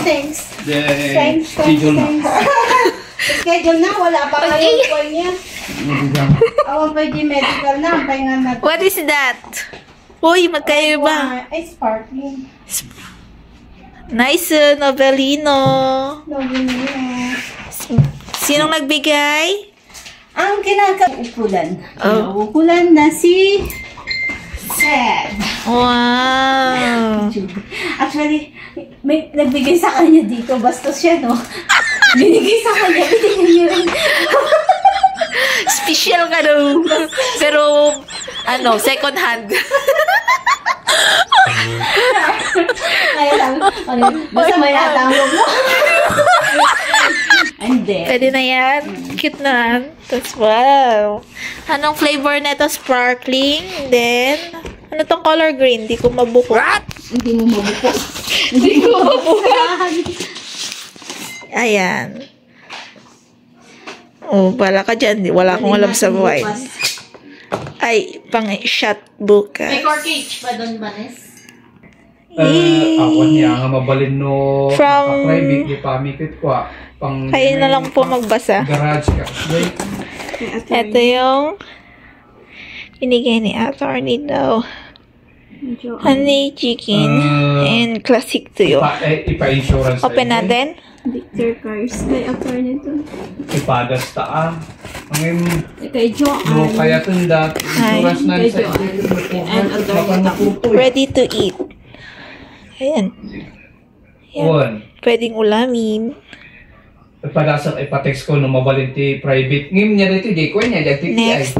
Thanks. Schedule na, wala pa kayong call niya. Awan pa yung medical na, ang pahinga na. What is that? Uy, magkaiba. Ay, sparkling. Nice, Novelino. Novelino. Sinong nagbigay? Ang kinakaukulan. Kinakaukulan na si Seb. Wow. Actually, may nagbigay sa kanya dito. Bastos siya, no? Binigay sa kanya. Binigay niya rin. Special ka daw. Pero, second hand. Kaya lang, basta may natangog mo. Hindi. Pwede na yan. Cute na. Tapos, wow. Anong flavor nito? Sparkling. Then, ano tong color green? Hindi ko mabuko. Hindi mo mabuko. Hindi mo mabuko. Ayan. Oh, wala ka dyan. Wala akong alam sa buhay. Ay, pang shot book. May corkage pa doon, Banes? Ako niya nga mabalin no From private di pamikit ko pang kayo na lang po magbasa. Garage ka. Ito yung binigay ni Attorney daw. Honey chicken and classic tuyo. Ipa-insurance. Open natin. Victor Cars. Kay Attorney to. Ipadas taan. Ang Kay Joanne. no kaya tunda insurance na sa Ready to eat. Ayan. Ayan. Pwedeng ulamin. Ipadasat ipatext ko no mabalin ti private. Ngim niya dito di ko niya dati. Next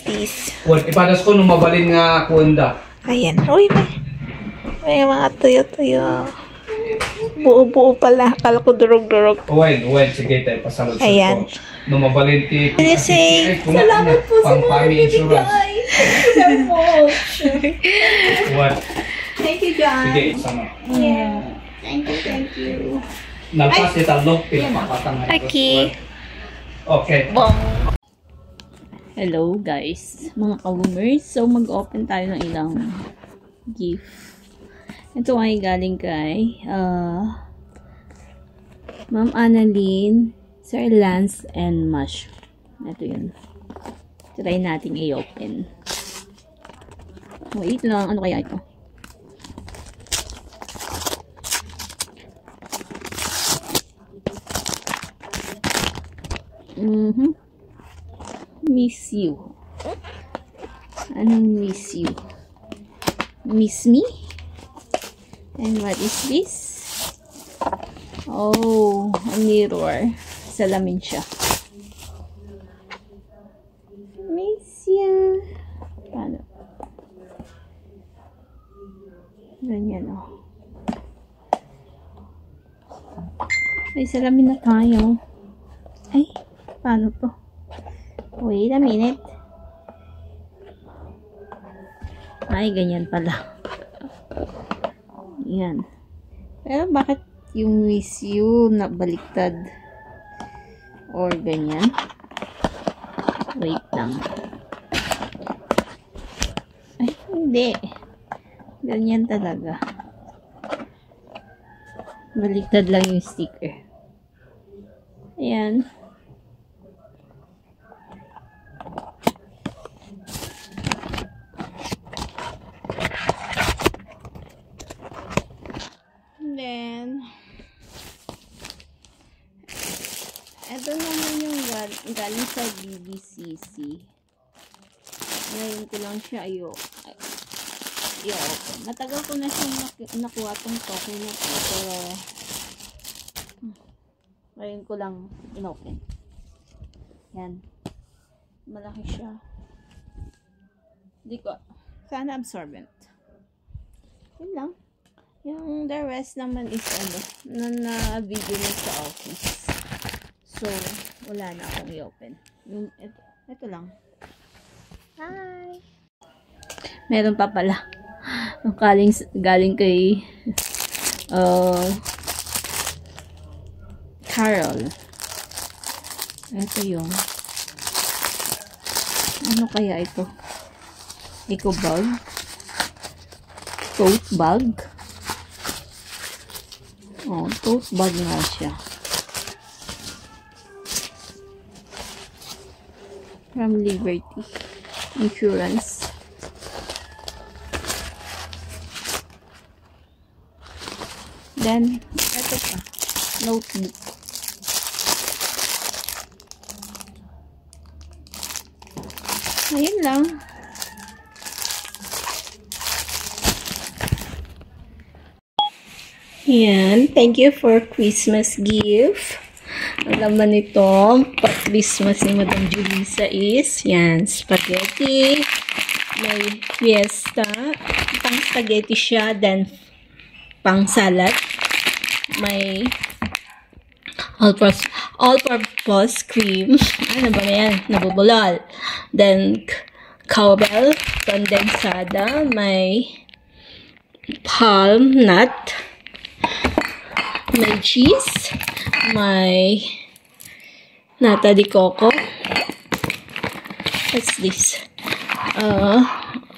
is. Ipadas ko no mabalin nga kuanda. Ayan. Uy, may mga tuyo-tuyo. Buo-buo pala. Kala ko durog-durog. Uwen, sige tayo pasalod sa Ayan. ko. No mabalin ti. Salamat po sa mga bibigay. What? Thank you, John. Sige, sama. Yeah. Thank you. Nalpas di talo, pinapakatang. Okay. Okay. Bong. Hello guys, mga ka-boomers. So mag-open tayo ng ilang gift. Ito ay galing kay Ma'am Annalyn, Sir Lance, and Mush. Ito yun. Try natin i-open. Wait lang, ano kaya ito? Miss you. Anong miss you? Miss me? And what is this? Oh, a mirror. Salamin siya. Miss you. Paano? Ganyan, oh. May salamin na tayo. Ay, paano to? Wait a minute. Ay, ganyan pala. Yan. Pero bakit yung miss you na baliktad? Or ganyan? Wait lang. Ay, hindi. Ganyan talaga. Baliktad lang yung sticker. Ayan. Then, ito naman yung galing sa BBCC. Ngayon ko lang siya i-open. Matagal ko na siyang nakuha tong token na to, pero ngayon ko lang in-open. Yan. Malaki siya. Hindi ko. Sana absorbent. Yun lang. Yung the rest naman is na-video na sa office. So, wala na akong i-open. Yung, ito lang. Hi! Meron pa pala. Galing kay Carol. Ito yung ano kaya ito? Eco bag. tote bag. Oh, tote bag nga siya. From Liberty Insurance. Then, ito pa. Notebook. Ayun lang. Yan. Thank you for Christmas gift. Ang laman nito, pa-Christmas ni Madam Julissa is, yan, spaghetti. May fiesta. Pang spaghetti siya, then pang salad. May all-purpose cream. Ano ba na yan? Nabubulol. Then, cowbell, condensada. May palm nut. May cheese. May nata de coco. What's this?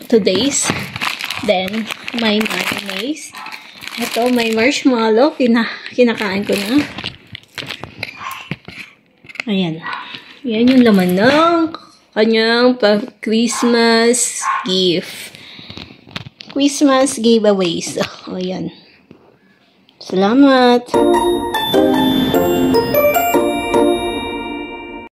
Today's. Then, may mayonnaise. Ito, may marshmallow. Kinakain ko na. Ayan. Yan yung laman ng kanyang Christmas gift. Christmas giveaways. Ayan. Salamat.